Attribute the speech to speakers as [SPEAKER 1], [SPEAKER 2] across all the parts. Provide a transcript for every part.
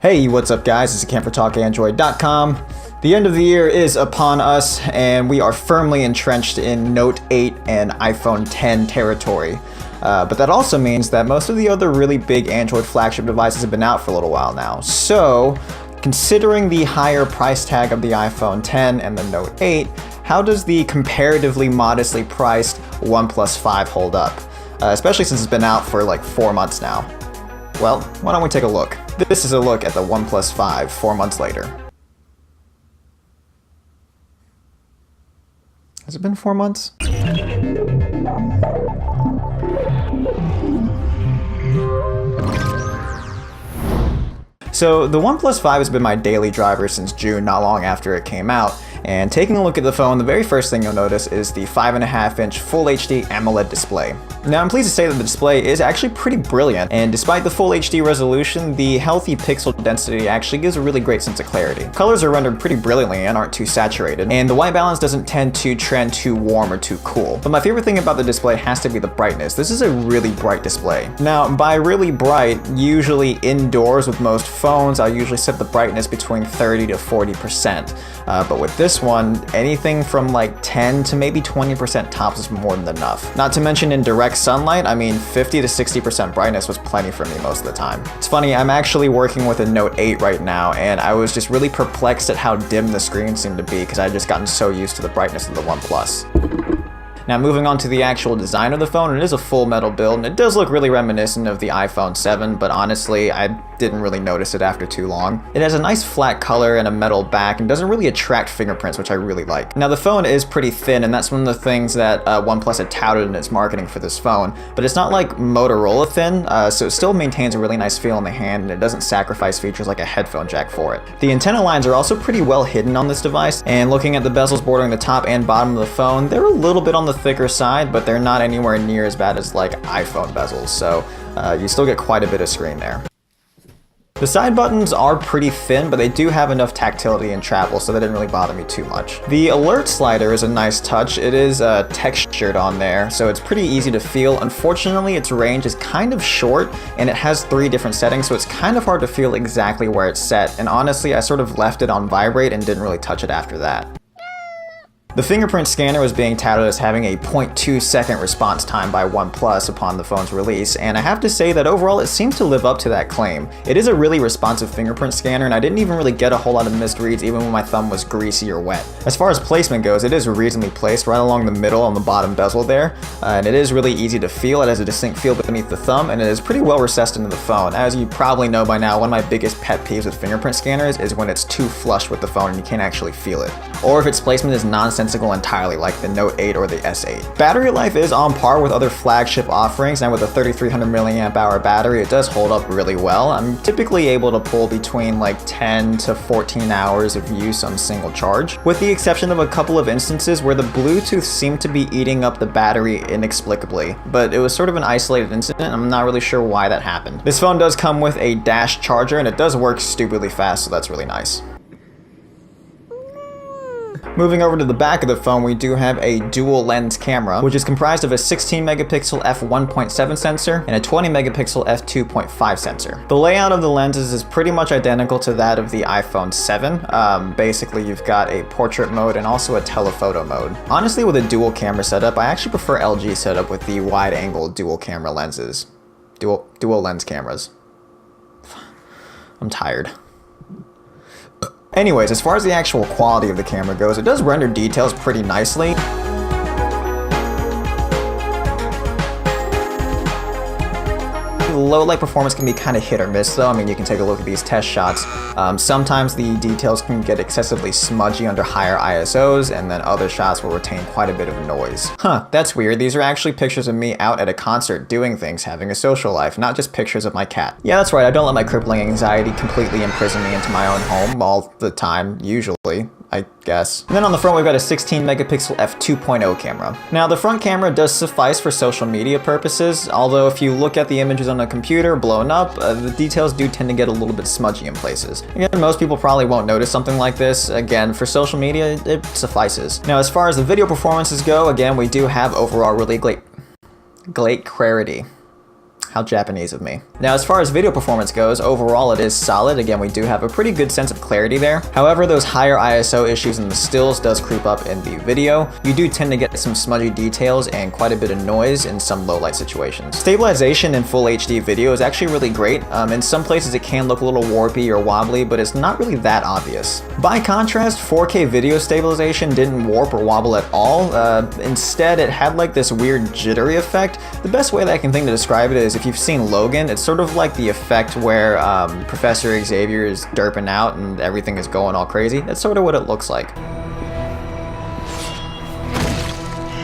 [SPEAKER 1] Hey, what's up guys? This is Cam for TalkAndroid.com. The end of the year is upon us and we are firmly entrenched in Note 8 and iPhone 10 territory. But that also means that most of the other really big Android flagship devices have been out for a little while now. So, considering the higher price tag of the iPhone 10 and the Note 8, how does the comparatively modestly priced OnePlus 5 hold up? Especially since it's been out for like 4 months now. Well, why don't we take a look? This is a look at the OnePlus 5 4 months later. Has it been 4 months? So the OnePlus 5 has been my daily driver since June, not long after it came out. And taking a look at the phone, the very first thing you'll notice is the 5.5-inch Full HD AMOLED display. Now I'm pleased to say that the display is actually pretty brilliant, and despite the Full HD resolution, the healthy pixel density actually gives a really great sense of clarity. Colors are rendered pretty brilliantly and aren't too saturated, and the white balance doesn't tend to trend too warm or too cool. But my favorite thing about the display has to be the brightness. This is a really bright display. Now, by really bright, usually indoors with most phones, I'll usually set the brightness between 30 to 40%. But with this one, anything from like 10 to maybe 20% tops is more than enough. Not to mention in direct sunlight, I mean 50 to 60% brightness was plenty for me most of the time. It's funny, I'm actually working with a Note 8 right now, and I was just really perplexed at how dim the screen seemed to be because I had just gotten so used to the brightness of the OnePlus. Now moving on to the actual design of the phone, it is a full metal build and it does look really reminiscent of the iPhone 7, but honestly I didn't really notice it after too long. It has a nice flat color and a metal back and doesn't really attract fingerprints, which I really like. Now the phone is pretty thin, and that's one of the things that OnePlus had touted in its marketing for this phone, but it's not like Motorola thin, so it still maintains a really nice feel in the hand and it doesn't sacrifice features like a headphone jack for it. The antenna lines are also pretty well hidden on this device, and looking at the bezels bordering the top and bottom of the phone, they're a little bit on the thicker side, but they're not anywhere near as bad as like iPhone bezels, so you still get quite a bit of screen there. The side buttons are pretty thin, but they do have enough tactility and travel, so that didn't really bother me too much. The alert slider is a nice touch. It is textured on there, so it's pretty easy to feel. Unfortunately, its range is kind of short, and it has 3 different settings, so it's kind of hard to feel exactly where it's set, and honestly, I sort of left it on vibrate and didn't really touch it after that. The fingerprint scanner was being touted as having a 0.2-second response time by OnePlus upon the phone's release, and I have to say that overall it seems to live up to that claim. It is a really responsive fingerprint scanner, and I didn't even really get a whole lot of missed reads even when my thumb was greasy or wet. As far as placement goes, it is reasonably placed right along the middle on the bottom bezel there, and it is really easy to feel. It has a distinct feel beneath the thumb, and it is pretty well recessed into the phone. As you probably know by now, one of my biggest pet peeves with fingerprint scanners is when it's too flush with the phone and you can't actually feel it, or if its placement is nonsensical entirely, like the Note 8 or the S8. Battery life is on par with other flagship offerings, and with a 3300 milliamp hour battery, it does hold up really well. I'm typically able to pull between like 10 to 14 hours of use on single charge, with the exception of a couple of instances where the Bluetooth seemed to be eating up the battery inexplicably, but it was sort of an isolated incident. I'm not really sure why that happened. This phone does come with a dash charger, and it does work stupidly fast, so that's really nice. Moving over to the back of the phone, we do have a dual lens camera, which is comprised of a 16 megapixel f1.7 sensor and a 20 megapixel f2.5 sensor. The layout of the lenses is pretty much identical to that of the iPhone 7. Basically, you've got a portrait mode and also a telephoto mode. Honestly, with a dual camera setup, I actually prefer LG's setup with the wide angle dual camera lenses. Dual lens cameras. I'm tired. Anyways, as far as the actual quality of the camera goes, it does render details pretty nicely. Low light performance can be kind of hit or miss though. I mean, you can take a look at these test shots. Sometimes the details can get excessively smudgy under higher ISOs, and then other shots will retain quite a bit of noise. Huh, that's weird. These are actually pictures of me out at a concert, doing things, having a social life, not just pictures of my cat. Yeah, that's right, I don't let my crippling anxiety completely imprison me into my own home all the time, usually, I guess. And then on the front, we've got a 16 megapixel f2.0 camera. Now, the front camera does suffice for social media purposes, although if you look at the images on a computer blown up, the details do tend to get a little bit smudgy in places. Again, most people probably won't notice something like this. Again, for social media, it suffices. Now, as far as the video performances go, again, we do have overall really great clarity. How Japanese of me. Now, as far as video performance goes, overall it is solid. Again, we do have a pretty good sense of clarity there. However, those higher ISO issues in the stills does creep up in the video. You do tend to get some smudgy details and quite a bit of noise in some low light situations. Stabilization in full HD video is actually really great. In some places it can look a little warpy or wobbly, but it's not really that obvious. By contrast, 4K video stabilization didn't warp or wobble at all. Instead, it had like this weird jittery effect. The best way that I can think to describe it is if you've seen Logan, it's sort of like the effect where Professor Xavier is derping out and everything is going all crazy. That's sort of what it looks like.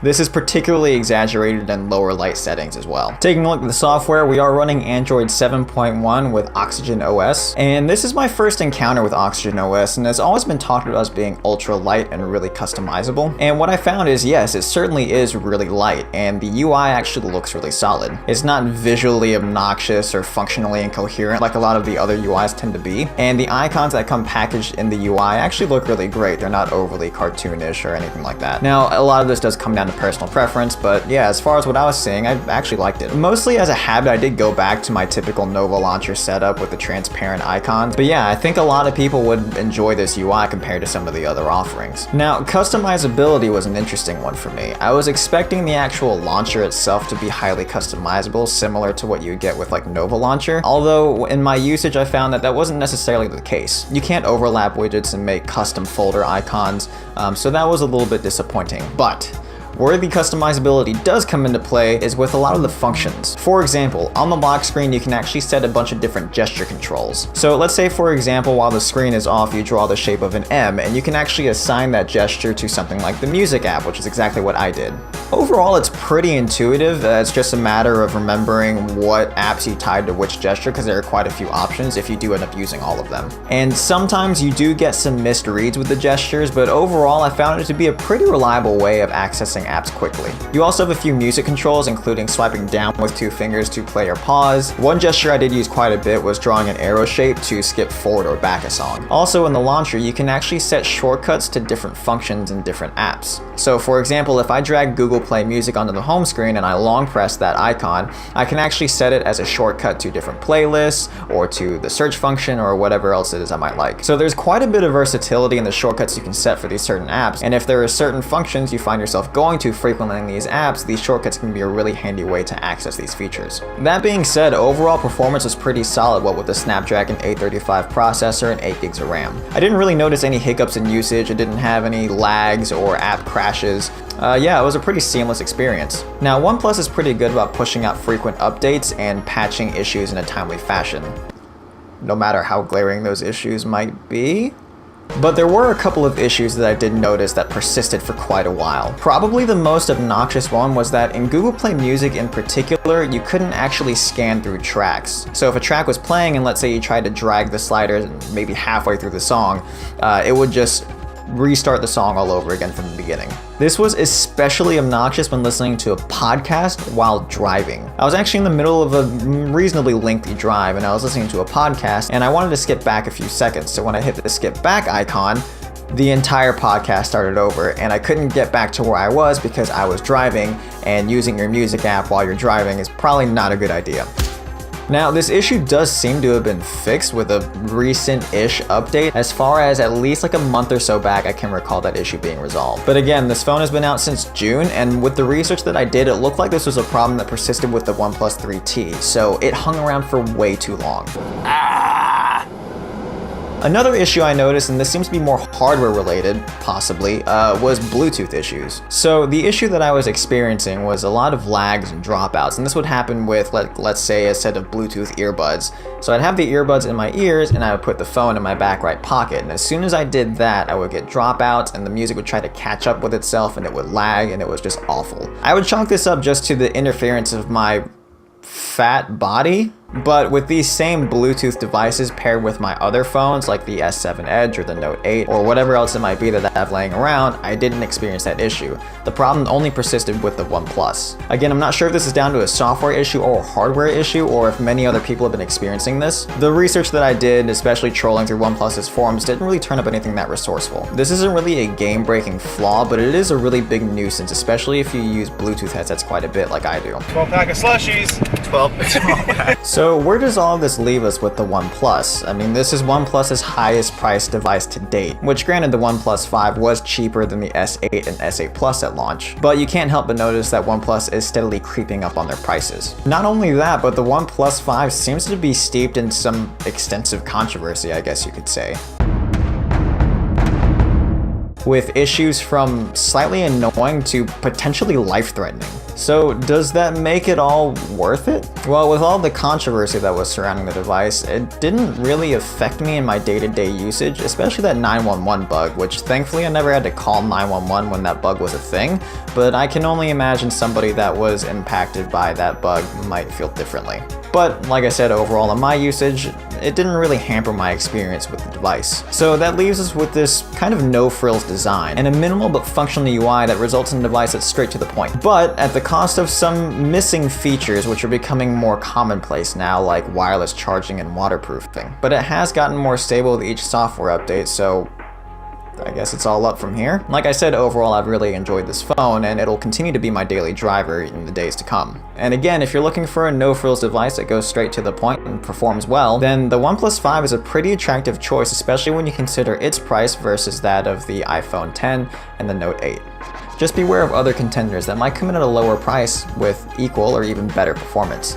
[SPEAKER 1] This is particularly exaggerated in lower light settings as well. Taking a look at the software, we are running Android 7.1 with Oxygen OS, and this is my first encounter with Oxygen OS, and it's always been talked about as being ultra light and really customizable. And what I found is, yes, it certainly is really light, and the UI actually looks really solid. It's not visually obnoxious or functionally incoherent like a lot of the other UIs tend to be, and the icons that come packaged in the UI actually look really great. They're not overly cartoonish or anything like that. Now, a lot of this does come down to personal preference, but yeah, as far as what I was seeing, I actually liked it. Mostly as a habit, I did go back to my typical Nova launcher setup with the transparent icons, but yeah, I think a lot of people would enjoy this UI compared to some of the other offerings. Now, customizability was an interesting one for me. I was expecting the actual launcher itself to be highly customizable, similar to what you get with like Nova Launcher, although in my usage I found that that wasn't necessarily the case. You can't overlap widgets and make custom folder icons, so that was a little bit disappointing. But where the customizability does come into play is with a lot of the functions. For example, on the lock screen, you can actually set a bunch of different gesture controls. So let's say, for example, while the screen is off, you draw the shape of an M, and you can actually assign that gesture to something like the music app, which is exactly what I did. Overall, it's pretty intuitive. It's just a matter of remembering what apps you tied to which gesture, because there are quite a few options if you do end up using all of them. And sometimes you do get some missed reads with the gestures, but overall, I found it to be a pretty reliable way of accessing apps quickly. You also have a few music controls, including swiping down with 2 fingers to play or pause. One gesture I did use quite a bit was drawing an arrow shape to skip forward or back a song. Also in the launcher, you can actually set shortcuts to different functions in different apps. So for example, if I drag Google Play Music onto the home screen and I long press that icon, I can actually set it as a shortcut to different playlists or to the search function or whatever else it is I might like. So there's quite a bit of versatility in the shortcuts you can set for these certain apps, and if there are certain functions you find yourself going to frequently in these apps, these shortcuts can be a really handy way to access these features. That being said, overall performance was pretty solid, what with the Snapdragon 835 processor and 8 gigs of RAM. I didn't really notice any hiccups in usage, it didn't have any lags or app crashes. Yeah, it was a pretty seamless experience. Now, OnePlus is pretty good about pushing out frequent updates and patching issues in a timely fashion, no matter how glaring those issues might be. But there were a couple of issues that I did notice that persisted for quite a while. Probably the most obnoxious one was that in Google Play Music in particular, you couldn't actually scan through tracks. So if a track was playing and let's say you tried to drag the slider maybe halfway through the song, it would just restart the song all over again from the beginning. This was especially obnoxious when listening to a podcast while driving. I was actually in the middle of a reasonably lengthy drive and I was listening to a podcast and I wanted to skip back a few seconds. So when I hit the skip back icon, the entire podcast started over and I couldn't get back to where I was because I was driving, and using your music app while you're driving is probably not a good idea. Now, this issue does seem to have been fixed with a recent-ish update. As far as at least like a month or so back, I can recall that issue being resolved. But again, this phone has been out since June, and with the research that I did, it looked like this was a problem that persisted with the OnePlus 3T, so it hung around for way too long. Another issue I noticed, and this seems to be more hardware related, possibly, was Bluetooth issues. So the issue that I was experiencing was a lot of lags and dropouts, and this would happen with, let's say, a set of Bluetooth earbuds. So I'd have the earbuds in my ears, and I would put the phone in my back right pocket, and as soon as I did that, I would get dropouts, and the music would try to catch up with itself, and it would lag, and it was just awful. I would chalk this up just to the interference of my fat body But with these same Bluetooth devices paired with my other phones like the S7 Edge or the Note 8 or whatever else it might be that I have laying around, I didn't experience that issue. The problem only persisted with the OnePlus. Again, I'm not sure if this is down to a software issue or a hardware issue, or if many other people have been experiencing this. The research that I did, especially trolling through OnePlus's forums, didn't really turn up anything that resourceful. This isn't really a game-breaking flaw, but it is a really big nuisance, especially if you use Bluetooth headsets quite a bit like I do.
[SPEAKER 2] 12 pack of slushies. 12 pack.
[SPEAKER 1] So where does all of this leave us with the OnePlus? I mean, this is OnePlus's highest priced device to date, which granted the OnePlus 5 was cheaper than the S8 and S8 Plus at launch, but you can't help but notice that OnePlus is steadily creeping up on their prices. Not only that, but the OnePlus 5 seems to be steeped in some extensive controversy, I guess you could say, with issues from slightly annoying to potentially life-threatening. So does that make it all worth it? Well, with all the controversy that was surrounding the device, it didn't really affect me in my day-to-day usage, especially that 911 bug, which thankfully I never had to call 911 when that bug was a thing, but I can only imagine somebody that was impacted by that bug might feel differently. But like I said, overall in my usage, it didn't really hamper my experience with the device. So that leaves us with this kind of no-frills design and a minimal but functional UI that results in a device that's straight to the point, but at the cost of some missing features which are becoming more commonplace now, like wireless charging and waterproofing. But it has gotten more stable with each software update, so I guess it's all up from here. Like I said, overall I've really enjoyed this phone, and it'll continue to be my daily driver in the days to come. And again, if you're looking for a no-frills device that goes straight to the point and performs well, then the OnePlus 5 is a pretty attractive choice, especially when you consider its price versus that of the iPhone 10 and the Note 8. Just beware of other contenders that might come in at a lower price with equal or even better performance.